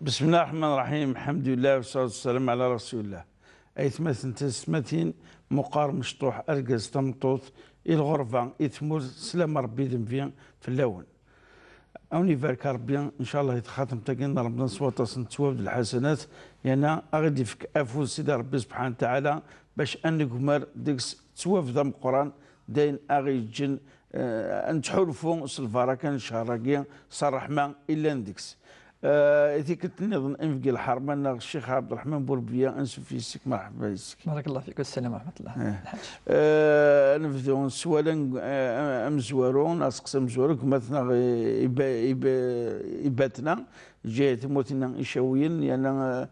بسم الله الرحمن الرحيم. الحمد لله والصلاة والسلام على رسول الله. أيثمثن تسمتين مقار مشطوح أرقز تمطوط الغرفة إثمور سلام ربي ذنبيا في اللون أوني بارك ربي إن شاء الله يتخاتم تاكين ربنا صوت تواب الحسنات يعني أغدي فيك أفوز سيدي ربي سبحانه وتعالى باش أنك مار ديكس تواب ذا القرآن داين أغي جن أن تحولفون سلفاركان شهراكيا صرح ما إلا ندكس إذا كنت نظن أنفقي الحرمان الشيخ عبد الرحمن بوربيا أنسو في السك مرحبا بك. بارك الله فيك والسلام ورحمة الله. نبداو سوالا أمزوارون أسقس مزوارك مثلا إباتنا جهة موتنا إشاويين يعني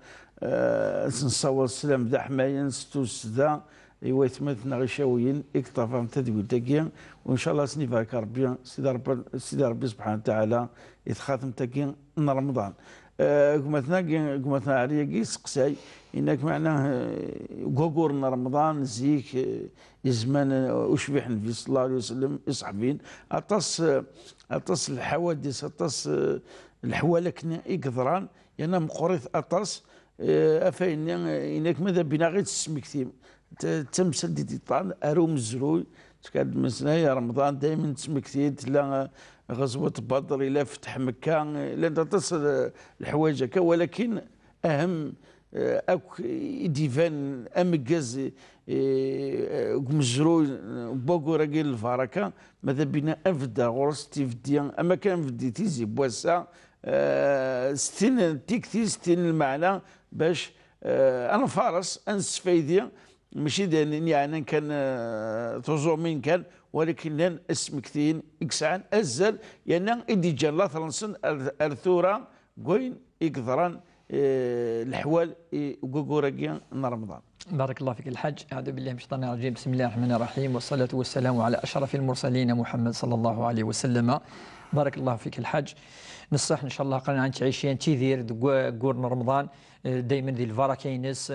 نصور السلام ذا حماية نستوس ذا يوثمتنا غشاويين اكتفى تدويل تاكيا وان شاء الله سني بارك ربي سيدي ربي سبحانه وتعالى يتخاتم تاكيا من رمضان. قمتنا عليا سقساي انك معناه قوقور رمضان زيك يزمان اشبح النبي صلى الله عليه وسلم يصحبين اطس الحوادث اطس الحوالك يقدران يعني مقريث اطس افاين انك ماذا بنا غير تسمكتيم تمثل دي طال اروم الزروي تكاد مسنا رمضان دائما تسمكتي تلا غزوه بدر الى فتح مكه لا تصل الحوايج هكا ولكن اهم اك ديفان امكاز مزروي بوكو راكيل الفركه ماذا بنا افدا غرس تيفديا اما كان فدي تيزي بواسا ستين تيكتي ستين المعنى باش انا فارس انس فايديا ماشي يعني كان تزومين كان ولكن لان اسم كثير اكسعان ازل يعني ادي جان لا ثلنسن الثوره كوين يقدران الحوال وكوكوراكيا رمضان. بارك الله فيك الحاج. أعوذ بالله من الشيطان الرجيم. بسم الله الرحمن الرحيم والصلاة والسلام على أشرف المرسلين محمد صلى الله عليه وسلم. بارك الله فيك الحاج. نصح ان شاء الله قلنا عن تعيشين تيذير قورن رمضان دائما ذي الفراكينس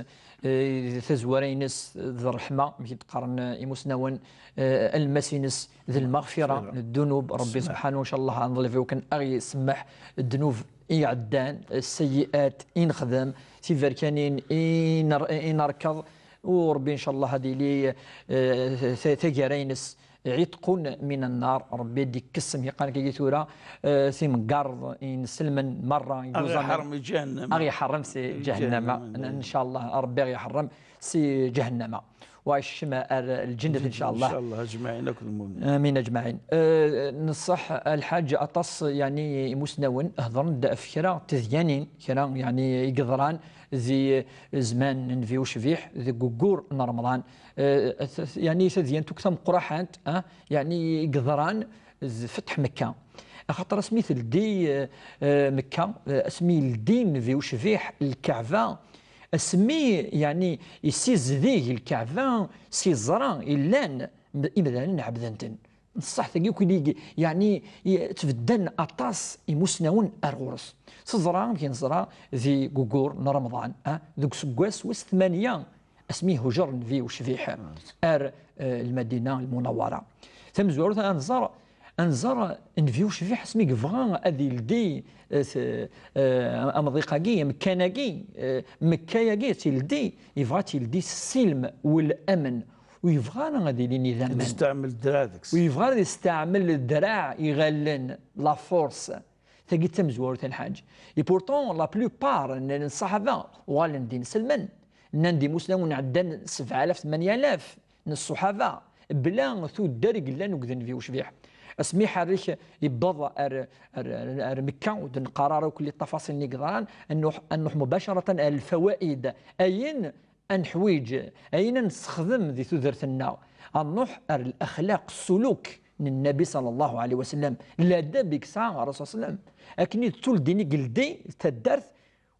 ثزورينس ذي الرحمه مشي تقارن يمسنون المسينس ذي المغفره الذنوب ربي سبحانه ان شاء الله نظل وكان اغي سمح الذنوب يعدان السيئات ينخدم تيفركانين ينركض وربي ان شاء الله هذه لي ثقارينس عتق من النار ربي يديك كسم يقال كي ثورة ثم قرض إن سلما مرة أغي حرم جهنم أغي حرم سي جهنم إن شاء الله ربي أغي حرم سي جهنم وعشما الجنة إن شاء الله. إن شاء الله أجمعين كل المؤمنين. آمين أجمعين. نصح الحاج أطس يعني مسنون هضرن دا فكرة تذيانين كرا يعني يقدران ذي زمان نفي وشفيح ذي ققور رمضان يعني تذيان تكتم قراحات يعني يقدران فتح مكة خاطر اسمي دي مكة اسمي الدين ذي وشفيح الكعبة اسمي يعني يسيز ذيه الكعبة سيزران إلان إبدا عبدنتن نصح ثقيل يعني تفدن أطاس يمسنون أرغورس سزران كي زرا ذي ققور رمضان ذوك سكواس وس 8 اسميه هجر في وشفيح المدينة المنورة ثم زورت انزر انفيو شفيح اسمي فغان هذه الدي امضيقاكي مكاناكي مكاياكي تلدي يبغى تلدي السلم والامن ويبغى غادي النظام يستعمل الدراع ويبغى يستعمل الدراع يغلن لا فورس ثقي تمزور الحاج اي بورتون لا بلوبار الصحابه وغالن دين سلمان نندي مسلمون عدن 7000 8000 من الصحابه بلا ثو الدرج لا نقدن في وشبيح اسمي حريك يبض ار مكه ودن قرار وكل التفاصيل نقدران انه مباشره الفوائد اين ان حويج اين نستخدم ذي ثذرتنا النوح الاخلاق السلوك من النبي صلى الله عليه وسلم لا دابك ساعه الرسول صلى الله عليه وسلم اكني تول ديني قلدي تدرت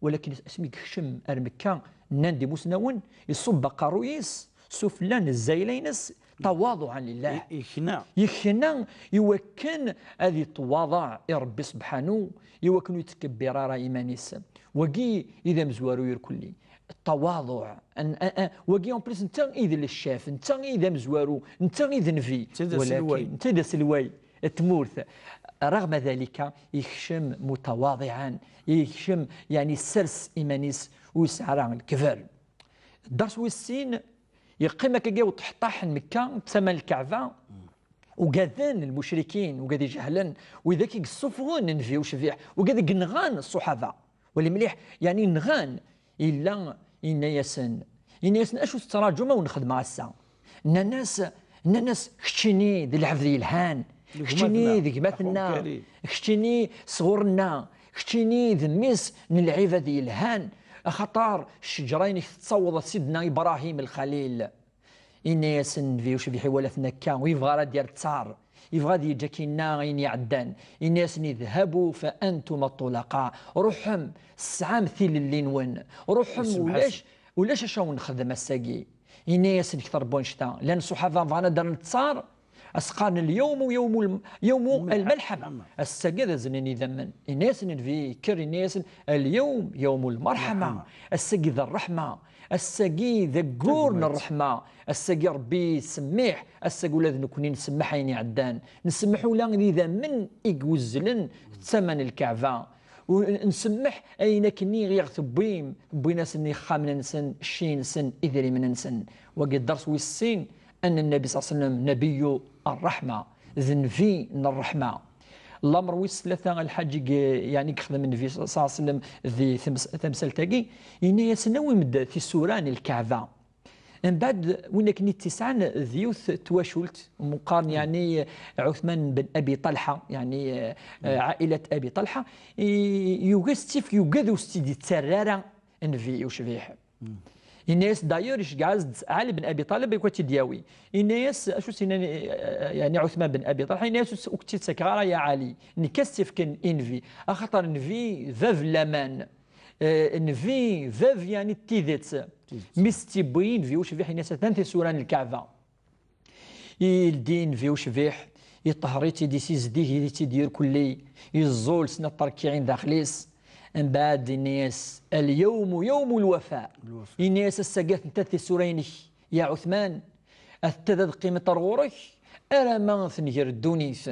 ولكن اسمي هشم ارمكان نندي مسنون يصب قرويس سفلان الزايلينس تواضعا لله يخنا يوكن هذه التواضع ربي سبحانه يوكن يتكبر راه ايمانيس وقي اذا مزوارو يركلي التواضع وقي اون بليس انت اذا الشاف انت اذا مزوارو انت اذا نفي ولكن انت اذا سلواي تمورث رغم ذلك يخشم متواضعا، يخشم يعني سرس إيمانيس ويسعى الكفر. الدرس والسين يقيم كجا وتحطح مكة ثمن الكعبة وقاذان المشركين وقاذ يجهلن وذاك يصفون ننفي وشفيح وقاذ نغان الصحابة واللي مليح يعني نغان إلا إن ياسن أشو التراجم ونخدم مع الساعة إن الناس خشيني ذي الحفظ الهان خشيني ذي مثلنا خشيني صغورنا خشيني ذي ميس نلعب ذي الهان خطار الشجرين تصوض سيدنا إبراهيم الخليل إن ياسن في وشبيحي ولا ثنكا ويبغى ديال التار يبغى يجاكينا غين يعدان إن ياسن يذهبوا فأنتم الطلقاء روحهم السعام ثيل اللي نون روحهم ولاش شاو نخدم الساقي إن ياسن كثر بونشتا لأن الصحابة فانا دار التصار أسقان اليوم يوم الملحمة الساقي ذا زنيني ذمن الناس في كر الناس اليوم يوم المرحمة الساقي ذا الرحمة الساقي ذا قورن الرحمة الساقي ربي سميح الساقي ولاد نكوني نسمح عيني عدان نسمحوا لا إذا من يقوزلن ثمن الكعبة ونسمح أين كني غير ثبيم بيناس ني خامن نسن شين سن إذري من نسن وقد درس والسين أن النبي صلى الله عليه وسلم نبي الرحمة ذنفي من الرحمة الأمر ويس ثلاثة الحاج يعني كخدم النبي صلى الله عليه وسلم ذي ثمثال تاقي إن يسنوي مد في سوران الكعبة من بعد وين كني تسعان ذيوث تواشلت مقارن يعني عثمان بن أبي طلحة يعني عائلة أبي طلحة يوغستيف يوغذو ستيدي تسرارة انفي وشفيح الناس داير يشجعز علي بن ابي طالب يكون تدياوي الناس شو سينا يعني عثمان بن ابي طالب الناس وقتي سكرا يا علي نكسف كان انفي اخطر انفي فاف لامان انفي فاف يعني تيذت مستبين في وشفيح الناس ثانث سوران الكعبه الدين في وشفيح يطهريتي دي سيزديه تيدير كلي يزول سنه التركيعين داخليس من بعد الناس اليوم يوم الوفاء الناس السقات نتاثي سوريني يا عثمان أثتذد قيمة رغورك أرى ما ثنجر الدونيس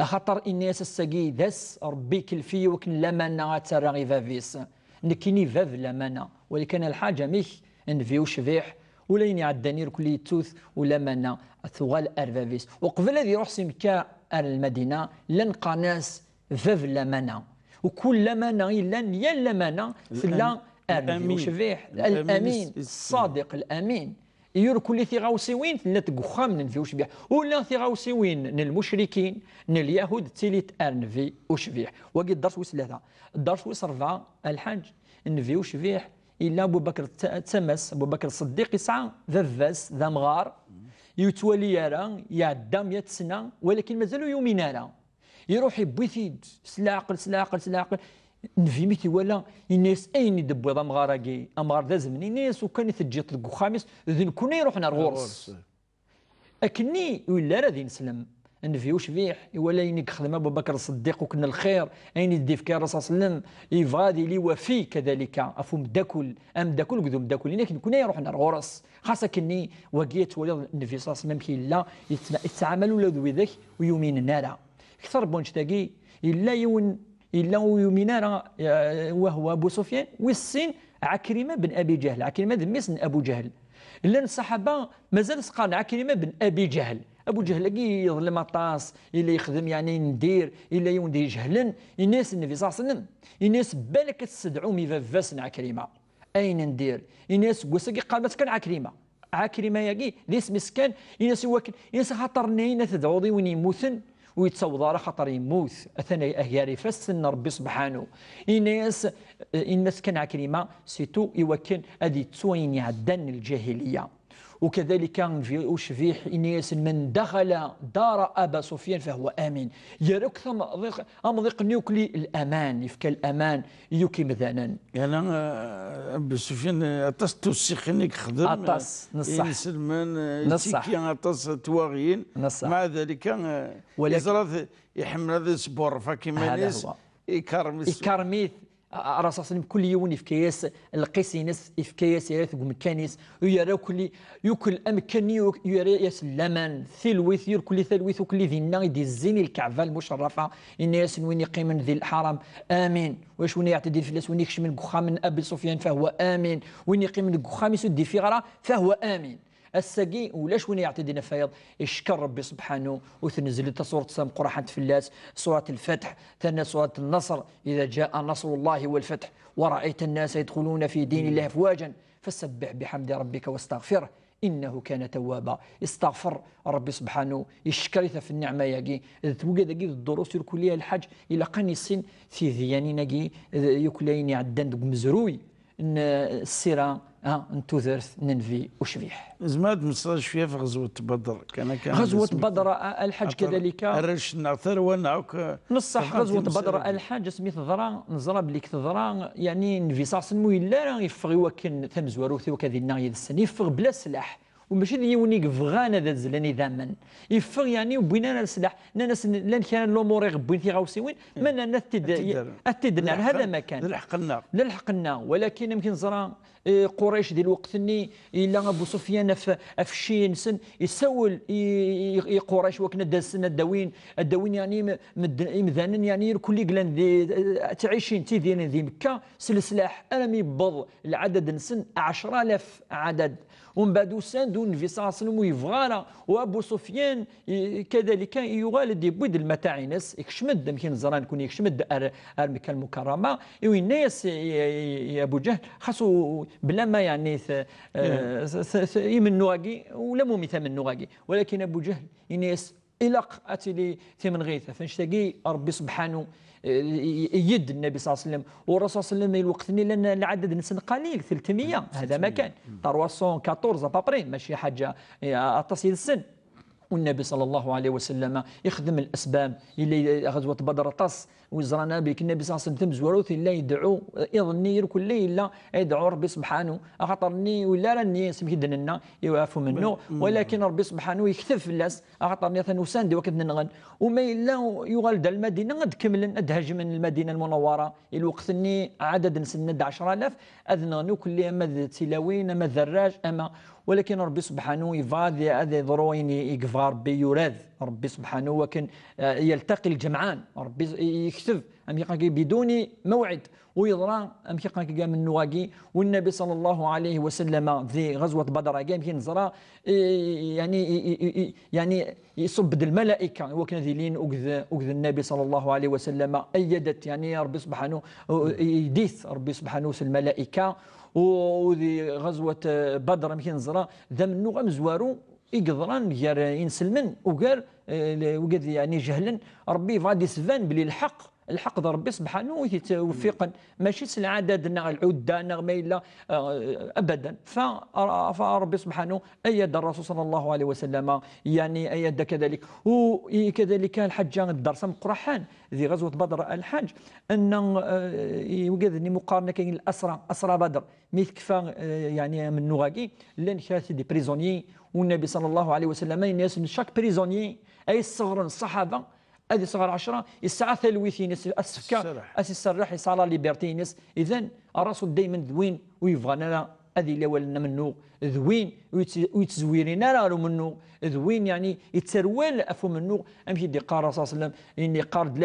أخطر الناس السقي دس ربي كلفي وكن لمنا ترغي فافيس نكيني فاف لمنا ولكن الحاجة ميك نفيو شفيح ولين يعدني كل يتوث ولمنا ثغال أرفافيس وقبل هذه روح سمكا المدينة لنقى ناس فاف لمنا وكلما نغيلان يلمنا في الله وشفيح الامين الصادق الامين يور كل ثغاوسيوين لا تقخام ننفي وشبيح ولا ثغاوسيوين المشركين اليهود تيليت ارنفي وشبيح وقد الدرس وثلاثه الدرس وصرفه الحاج نفي وشبيح الا ابو بكر تمس ابو بكر الصديق يسعى ذفاس ذا مغار يتولي يرى يعدى 100 سنه ولكن مازالوا يومين راه يروح يبوثيد سلاقل نفي ميتي ولا الناس اين يدبوا ذا مغاراكي امغار ذا زمن الناس وكان تجي طلقوا خامس ذن كنا يروحنا الغورس اكني ولا راه نسلم نفي وش فيح ولا ينك خدم ابو بكر الصديق وكنا الخير اين يدي في الرسول صلى الله عليه وسلم يفغادي لي وفي كذلك افهم داكل ام قدوم داكل لكن كنا يروحنا الغورس خاصه كني وقيت ولا النبي صلى الله عليه وسلم كي لا يتعاملوا ذوي ذاك ويومين النار كثر بونش تاقي إلا يومينا وهو أبو سفيان والسين عكرمة بن أبي جهل عكرمة ذميس أبو جهل إلا الصحابة مازال سقان عكرمة بن أبي جهل أبو جهل كي يظلم طاس إلا يخدم يعني ندير إلا يوندي يجهلن الناس النبي صلى الله عليه وسلم الناس بالك تستدعو ميفافاسن عكرمة أين ندير الناس قوسكي قال ما كان عكرمة ياكي ذيس مسكان الناس يوكل الناس خاطر نينا تدعوضي وين يموتن ويتصوض خطر يموت اثناء اهياري فسن ربي سبحانه الناس كان عكريمه سيتو يوكن ادي توين يعدن الجاهليه وكذلك في أشفيح إنيس من دخل دار أبا سفيان فهو آمن يرك ثم أمضيق نيوكلي الأمان يفك الأمان يوكي مثلا يعني أبا سفيان أطاس توسيخنيك خدم أطاس نصح سلمان نصح أطاس تواغيين نصح مع ذلك يزرد يحمل هذا السبور فكما ناس يكرميث راسا كل يوم يفكياس القيسينس يفكياس يا ثقم كانيس ويرى كل يوكل امكاني يرى ياس لمن ثلويث كل ثلويث وكل ذي النار دي الزين الكعبه المشرفه الناس وين يقيم ذي الحرم امين واش وين يعتدي الفلاس وين يكشم القخام من ابي سفيان فهو امين وين يقيم القخام يسد في غرا فهو امين الساقي ولاش وين يعتدينا فيض يشكر ربي سبحانه وتنزل سورة سام قرحة فلاس سورة الفتح ثاني سورة النصر إذا جاء نصر الله والفتح ورأيت الناس يدخلون في دين الله أفواجا فسبح بحمد ربك واستغفره إنه كان توابا استغفر ربي سبحانه يشكر في النعمة يجي توجد جي الدروس الكلية الحج إلى قني السن في ذياني نجي يكلين عدن مزروي إن السيرة انتو ذرث ننفي وشبيح زماد مصر شويه في غزوه بدر كان غزوه بدر الحج كذلك الرش نعثر ونعك نصح غزوه بدر الحج سميت ضرا نزرى بلي ضرا يعني نفيساس المويلا راه يفغي وكن ثمزواروثي وكذي الناغي السن يفغ بلا سلاح وماشي ديونيك فغانا ذا زلاني ذامن يفغ يعني وبينا السلاح ناس لان كان الامور يغبون في غاوسيوين ما الناس تدنا هذا ما كان للحقنا ولكن يمكن زرا قريش ديال الوقت اني الا ابو سفيان في الشين سن يسول قريش وكنا داسنا الداوين يعني مذانن يعني كل قلان تعيشين تيدين ذي مكه سلسلاح انا ميبض العدد نسن 10000 عدد ومن بعد ساندون في صاصن ويفغالا وابو سفيان كذلك يغالد يبود المتاعنس يكشمد يمكن زران كون يكشمد مكه المكرمه الناس يا ابو جهل خاصو بلا ما يعني يمنواقي ولا مو مثل منواقي ولكن ابو جهل الناس الق اتي ثمن غيثه فنشتاقي ربي سبحانه يد النبي صلى الله عليه وسلم والرسول صلى الله عليه وسلم الوقت لان العدد نسن قليل 300 هذا ما كان 314 بابري ماشي حاجه تصل السن والنبي صلى الله عليه وسلم يخدم الاسباب اللي غزوه بدر طس وزرنا بك النبي صلى الله عليه وسلم زواروث لا يدعو يظني كل ليله يدعو ربي سبحانه خاطرني ولا راني سمكدن لنا يوافوا منه ولكن ربي سبحانه يكتف الناس خاطرني ثنوسان دي وقت نغن وما الا يغالد المدينه غد كمل ادهج من المدينه المنوره الوقت اني عدد نسند 10000 اذن كل ما تلاوين ما ذراج اما ولكن ربي سبحانه يفاد هذا ضروين يقفار بيوراد ربي سبحانه وكان يلتقي الجمعان ربي يكتب أم يقاكي بدون موعد ويضرى أم يقاكي من نواقي والنبي صلى الله عليه وسلم في غزوة بدر يمكن زرا يعني يصب الملائكة وكان ذيلين أخذ النبي صلى الله عليه وسلم أيدت يعني ربي سبحانه يديث ربي سبحانه الملائكة وذي غزوة بدر يمكن زرا ذا من نغم زوارو يقدران غير ينسلمن وقال يعني جهلا ربي غادي سفان بلي الحق ذا ربي سبحانه يتوفقا ماشي العدد العده ما الا ابدا فربي سبحانه ايد الرسول صلى الله عليه وسلم يعني ايد كذلك وكذلك الحج الدرس مقرحان ذي غزوه بدر الحج ان يوجد مقارنه كاين اسرى بدر مثل كفى يعني من نغاكي لان كانت دي بريزونيي والنبي صلى الله عليه وسلم الناس شاك بريزونيي اي صغر الصحابه هذه صغر 10 الساعه ثلويثين السفكه السراح يصال ليبرتينس اذا الرسول دائما ذوين ويفغانا هذه اللي ولنا منه ذوين ويتزويرنا راه منه ذوين يعني يتسرول افو منه امشي دي قال الرسول صلى الله عليه وسلم اني قارد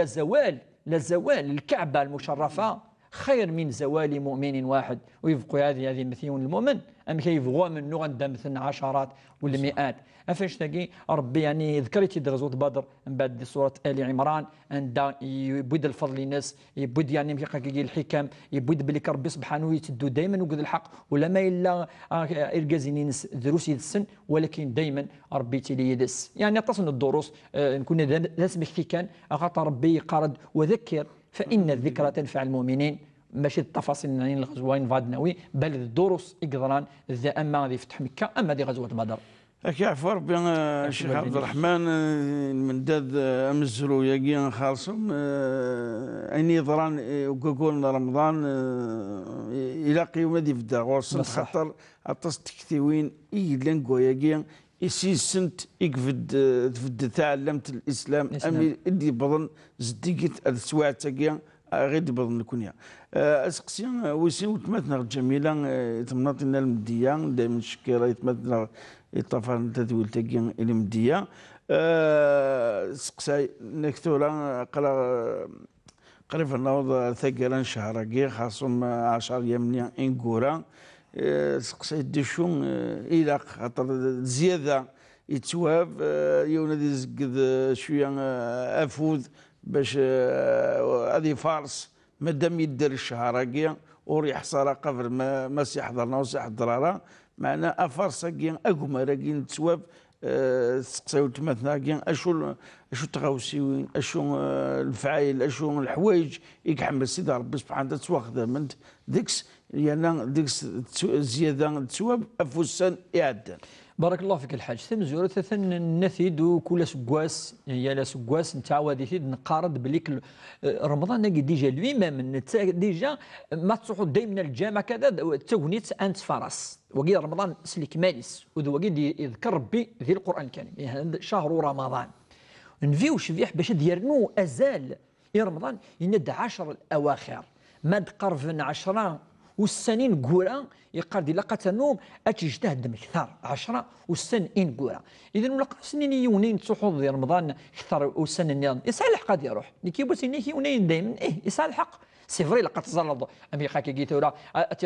لا زوال الكعبه المشرفه خير من زوال مؤمن واحد ويبقوا هذه مثيون المؤمن ام كيبغوا منه غندا مثل عشرات ولا مئات افاش تلاقي ربي يعني ذكرتي غزوه بدر من بعد سوره ال عمران عند يبود الفضل للناس يبود يعني كي الحكم يبود بلي ربي سبحانه يتدو دائما وقد الحق ولا ما الا ارجازين دروس السن ولكن دائما ربي تيلي يدس يعني تصل الدروس نكون لازم كان خاطر ربي قارد وذكر فإن الذكرى تنفع المؤمنين ماشي التفاصيل يعني الغزوين فادناوي بل الدروس إقدران ذا أما ذي فتح مكة أما ذي غزوة بدر. أكي عفو ربي الشيخ عبد الرحمن من داد أمزرو يجي خالصهم أني ضران وقول رمضان إلى قيوم ذي فدا غوصن خاطر أتص تكتيوين إيلانكو يجي إسي سنت إكفد تعلمت الإسلام أمي إدي بضن زديقت السواع تاقيا غير بضن الكونيا اسقسي ويسين وتماتنا الجميله تمناطنا المديه دائما شكيره يتماتنا يطفى تدويل تاكي المديه سقساي نكتورا قريب النوض ثقيلا شهر خاصهم 10 يمنيا انكورا سقساي ديشون الى خاطر زياده يتواب يونادي زقد شويه افوذ باش هذه فارس مادام يدير الشهر وريح صار قبل ما سيحضرنا وسيحضر معنا افارس اكما راكي نتواب تسقساو تماثنا اشو التغاوسيوين اشو الفعايل اشو الحوايج يكحمل سيدي ربي سبحانه وتعالى تواخذ من ديكس يعني ديكس زياده تسواب افوسان يعدل. بارك الله فيك الحاج ثم زورة ثن نثيد كل سكواس هي لا سكواس نتعاود ثيد نقارد بليك رمضان نجي ديجا الإمام من ديجا ما تصحوا دائما الجامع كذا تغنيت أنت فرس وقيل رمضان سلك مالس وقيل يذكر ربي ذي القرآن الكريم يعني شهر رمضان نفيو شفيح باش ديرنو أزال يا رمضان يند 10 الأواخر ما تقرب 10 والسنين قورا يقال دي لقات النوم اتجتهد مكثر 10 والسن ان قورا اذا لقى سنين يونين تصحوا في رمضان كثر والسن يصالح قد يروح كي بغيتي نيك يونين دائما يصالحق سي فري لقات تزلط امريكا كي قلت له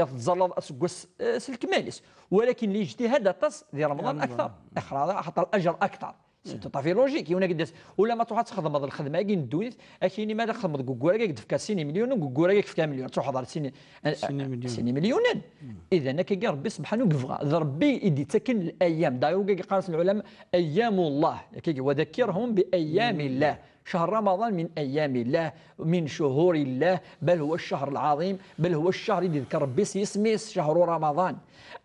تزلط اسكوس سلك مالس ولكن الاجتهاد تص في رمضان اكثر اخرى حتى الاجر اكثر سيتو لوجيك يونا قداس ولا ما تروح تخدم هذه الخدمه كي ندويت اكيني ما تخدم كوكورا كي دفكا سيني مليون وكوكورا كي دفكا مليون تروح هضر سيني مليون اذا انا كي ربي سبحانه وتعالى ربي يدي تكن الايام دايو كي قال العلماء ايام الله كي وذكرهم بايام الله شهر رمضان من ايام الله من شهور الله بل هو الشهر العظيم بل هو الشهر اللي ذكر ربي يسميه شهر رمضان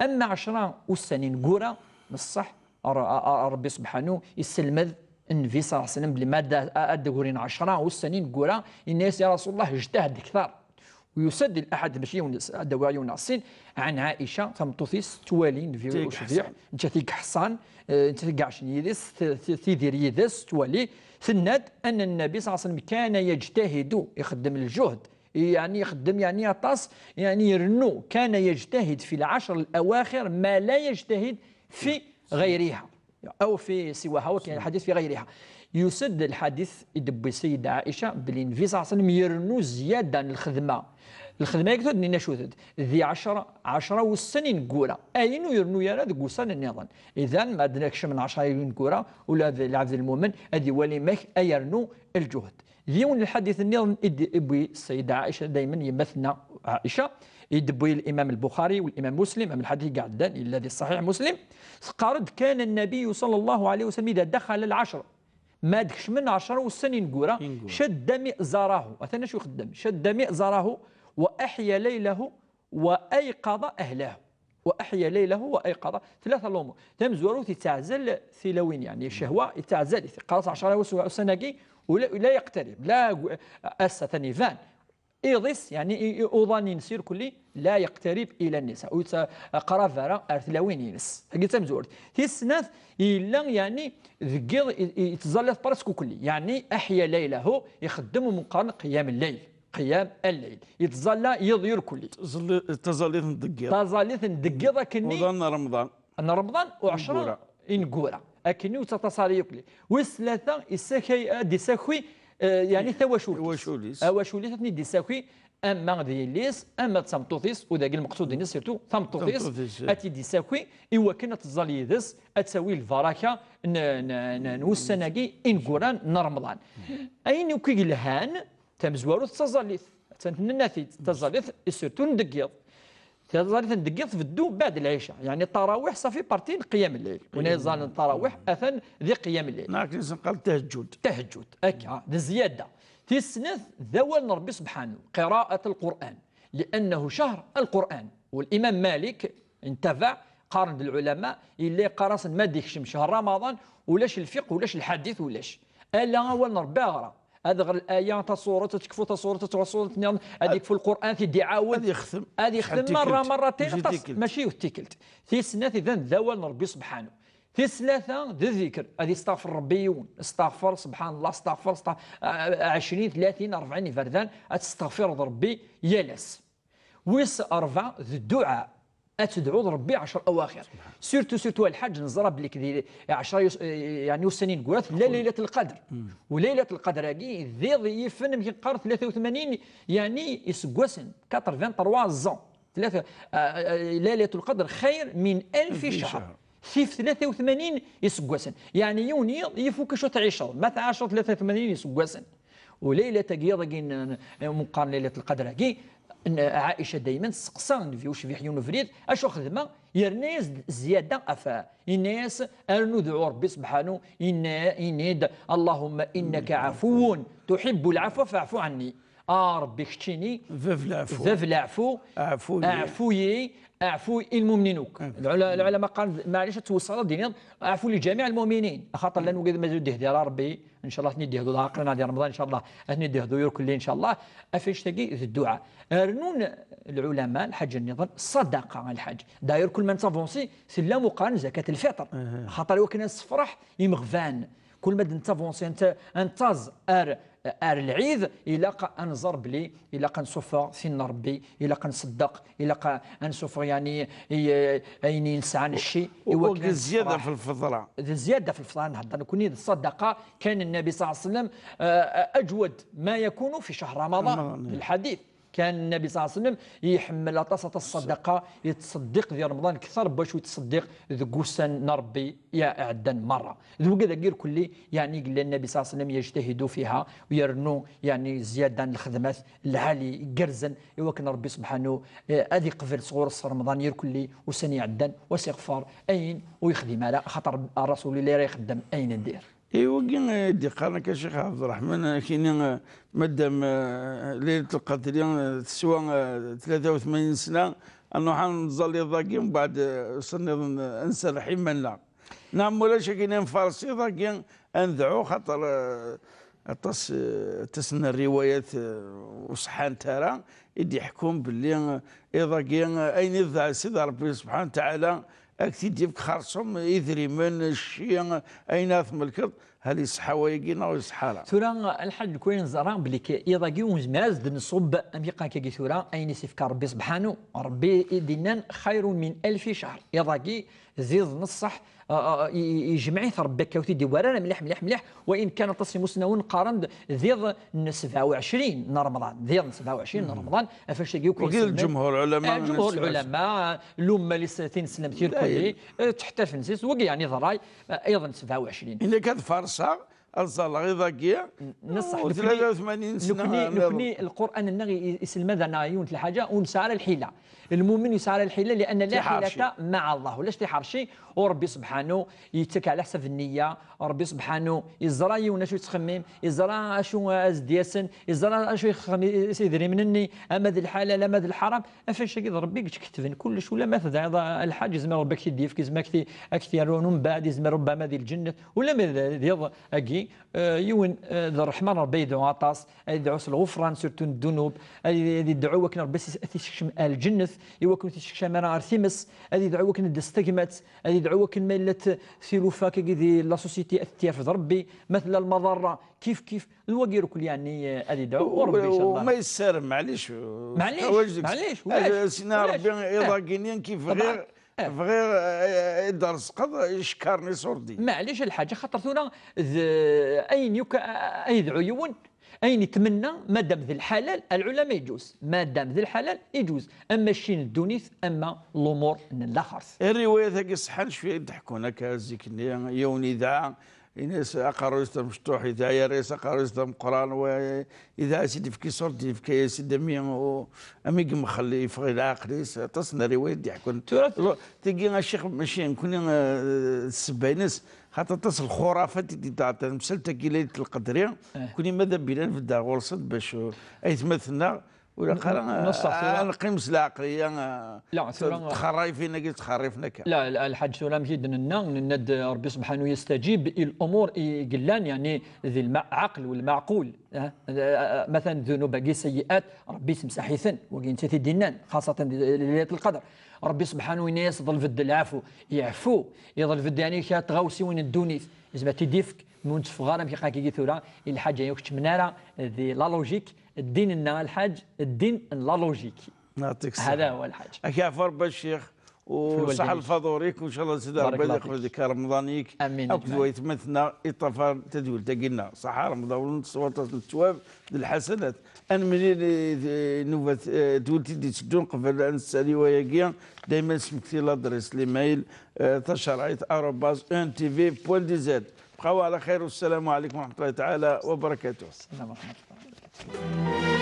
اما 10 والسنين قورا بالصح ربي سبحانه يسلمذ النبي صلى الله عليه وسلم بمادة أدقورين 10 والسنين قورا الناس يا رسول الله اجتهد كثار ويسد الأحد باش دواعي وناصين عن عائشة تمطوثيس توالين في وشفيح انت تيك حصان انت تيقعش يدس تيدير يدس توالي سند أن النبي صلى الله عليه وسلم كان يجتهد يخدم الجهد يعني يخدم يعني يطاس يعني يرنو كان يجتهد في العشر الأواخر ما لا يجتهد في غيرها أو في سواها وكان الحديث في غيرها يسد الحديث يدبي السيدة عائشة بلي النبي صلى الله عليه وسلم يرنو زيادة عن الخدمة يكتب لنا شو ذي 10 والسنين قورا أين يرنو يرى ذي قوسان النظام إذا ما أدناكش من 10 قورا ولا العبد المؤمن أدي ولي مك أيرنو الجهد ذيون الحديث النظام يدبي السيدة عائشة دائما يمثلنا عائشة يدبي الإمام البخاري والإمام مسلم من الحديث قاعد الذي صحيح مسلم قارد كان النبي صلى الله عليه وسلم إذا دخل العشر ما دكش من 10 والسنين قورا شد مئزره أثنى شو يخدم شد مئزره وأحيا ليله وأيقظ أهله وأحيا ليله وأيقظ ثلاثة الأمور تم زورو تتعزل ثلوين يعني الشهوة يتعزل قالت 10 والسنة ولا يقترب لا ثاني فان إيضيس يعني أوضاني نسير كلي لا يقترب إلى النساء قرافة أرثلاوين ينس قلت مزورت في السنة إلا يعني ذكر يتزلط برسكو كلي يعني أحيا ليله يخدم مقارنة قيام الليل يتظلى يضير كلي تظليث ندقيض كني رمضان و10 إنقورا أكني وتصالي كلي والثلاثة السكي دي سكوي يعني ثواشوليس ثني دي ساكوي اما ديليس اما تسمطوثيس وذاك المقصود ديال سيرتو ثمطوثيس اتي دي ساكوي ايوا كنا تزالي ذس اتساوي الفراكه نوسناكي انكوران رمضان اين كي الهان تمزوارو تزاليث تنناثي تزاليث سيرتو ندقيض تزاليث ندقيض في الدو بعد العشاء يعني التراويح صافي بارتين قيام الليل ونزال التراويح اثن ذي قيام الليل ناقص قال تهجد اكا زياده في السنة ذوال ربي سبحانه قراءة القرآن لأنه شهر القرآن والإمام مالك انتفع قارن العلماء اللي قرص ما ديكش شهر رمضان ولاش الفقه ولاش الحديث ولاش ألا أول ربي أغرى هذا غير الآية تصورة تكفو تصورة تصورة هذيك في القرآن في دعاوة هذه يخدم مرة مرتين ماشي وتيكلت في السنة إذا ذوال ربي سبحانه ثلاثة ذي الذكر هذه استغفر ربي استغفر سبحان الله استغفر 20 30 40 فردان تستغفر ربي يالاس. ويس 4 ذي الدعاء أتدعو ربي 10 أواخر سيرتو الحج نزرى بلي كذي 10 يعني وسنين قوات لا ليلة القدر وليلة القدر هاكي ذي ضيفن يمكن قار 83 يعني يسقوسن 83 زون ثلاثة ليلة القدر خير من 1000 شهر في 83 يسقوسن يعني يوني يفوك شو تعيشوا ما تعاشر 83 يسقوسن وليلة تقيض مقارنة ليلة القدر هاكي عائشه دائما سقسان في وش في حيون فريد اشو خدمه يرنيز زياده افا الناس ارنو دعوا ربي سبحانه ان اللهم انك عفو تحب العفو فاعف عني ربي كتشيني فاف العفو اعفو المؤمنينوك العلماء قال معليش توصل دينيا اعفو لجميع المؤمنين خاطر لانه قد ما زود يهدي ربي ان شاء الله ثني ديهدو عقلنا ديال رمضان ان شاء الله ثني ديهدو يركل لي ان شاء الله افيش تقي الدعاء رنون العلماء الحج النظام صدقه الحج داير كل من تافونسي سلا مقارن زكاه الفطر خاطر وكنا الصفرح يمغفان كل ما نتافونسي انت انتاز العيد إلا أنزر بلي إلا نصفى سن ربي إلا نصدق إلا نصف يعني أين نسعى الشيء زيادة في الفطرة زيادة في الفطرة نهضر كوني الصدقة كان النبي صلى الله عليه وسلم أجود ما يكون في شهر رمضان الحديث كان النبي صلى الله عليه وسلم يحمل طاسة الصدقة يتصدق في رمضان أكثر باش يتصدق ذكوسن نربي يا أعدا مرة ذو كذا غير كلي يعني قال النبي صلى الله عليه وسلم يجتهدوا فيها ويرنوا يعني زيادة الخدمات العالي قرزن يوكن ربي سبحانه أذي قفل صغور رمضان يركلي وسني عدا وسيغفر أين ويخدم على خاطر الرسول اللي راه يخدم أين ندير ايوا كي دي قالك يا شيخ عبد الرحمن كاين مادام ليله القدر تسوى 83 سنه انه حنظل ضاقي من بعد صرنا انسى حملنا نعم ولا كاينين فارسي ضاقي اندعو خاطر تسنى الروايات وصحان ترى يدي يحكم باللي ضاقي اين يضع سيدي ربي سبحانه وتعالى اكيد يبك خرصهم يدري من الشيء اين ثم الكرد هل يصحى ويقينا ويصحى ثورا الحد كوين زران بلي يضاقي ومزماز نصب اميقا كي ثورا اين يسفك ربي سبحانه ربي دينان خير من 1000 شهر يضاقي زيد نصح يجمعي ربي كوتي دي ورانا مليح وان كان تصميم سنون قارن ذيض 27 رمضان ذيض 27 رمضان فاش يجيو الجمهور العلماء الامه اللي سنتين سلمتي كلي تحت الفنسيس وقي يعني ضراي ايضا 27 الا كانت فرصه الصلاة غذاكية نصح 83 سنة نكني القرآن النغي يسلم ذا نايون الحاجة ونسعى على الحيلة المؤمن يسعى على الحيلة لأن لا حيلة مع الله ولاش تحرشي وربي سبحانه يتكى على حسب النية ربي سبحانه يزرع يونا شو يتخمم يزرع شو ازدياسن يزرع شو يدري منني اما ذي الحالة لا ما ذي الحرام افاش كذا ربي كتبن كلش ولا مثل الحاج زعما ربك يديف كيزما اكثر من بعد زعما ربما ذي الجنة ولا ما ذي اكي يون ذا الرحمن ربي يدعو عطاس يدعو الغفران سيرتو الذنوب هذه يدعو وكن ربي تشكم الجنة يوكن تشكم انا ارثمس هذه يدعو وكن دستقمت هذه يدعو وكن ميلت سيروفا كي لا سوسيتي اثير في ربي مثل المضره كيف الوقير كل يعني هذه يدعو وربي ان شاء الله وما يسار معليش سينا ربي يضاقينين كيف غير درس قضى يشكرني صوردي معليش الحاجه خاطر ثونا اين يدعو يون اين يتمنى ما دام ذي الحلال العلماء يجوز ما دام ذي الحلال يجوز اما الشين الدونيث اما الامور الاخر الروايه ذاك صحان شويه يضحكونا كازيك يوني ذا الناس اقروا يستم مفتوح اذا يا رئيس اقروا يستم قران واذا سيدي في كي صورت في كي سيدي امي مخلي في العقل تصنع روايه يحكون تلقى الشيخ ماشي نكون السباينس خاطر تصل خرافات اللي تعطي مسلتك ليله القدر كوني ماذا بينا في الدار ورصد باش اي تمثلنا ولا قال نقيمس العقليه لا تخري فينا كي تخري فينا لا الحاج سلام جدا ند ربي سبحانه يستجيب الامور قلان يعني ذي العقل والمعقول مثلا ذنوب سيئات ربي تمسح يثن وكين تدينان خاصه ليله القدر ربي سبحانه ويناس يظل فد العفو يعفو يظل فد يعني تغوسي وين الدونيث زعما تيديفك من تفغار كي قاكي ثورة الحاجه يوكش منارا ذي لا لوجيك الدين لنا الحاج الدين لا لوجيك يعطيك الصحة. هذا هو الحاج. أكافر بالشيخ وصحة الفضوريك وإن شاء الله سيدي ربي يخرج ذيك رمضانيك. امين. أكدوا يتمثلنا إطفال تدويل تقلنا صحة رمضان صوت التواب الحسنات. أنا منين نوفا دولتي دي تدون قبل أن نسالي وياكيا دائما سمكتي لادريس ليميل تشرعيت @1tv.dz. بقوا على خير والسلام عليكم ورحمة الله تعالى وبركاته. السلام ورحمة الله وبركاته.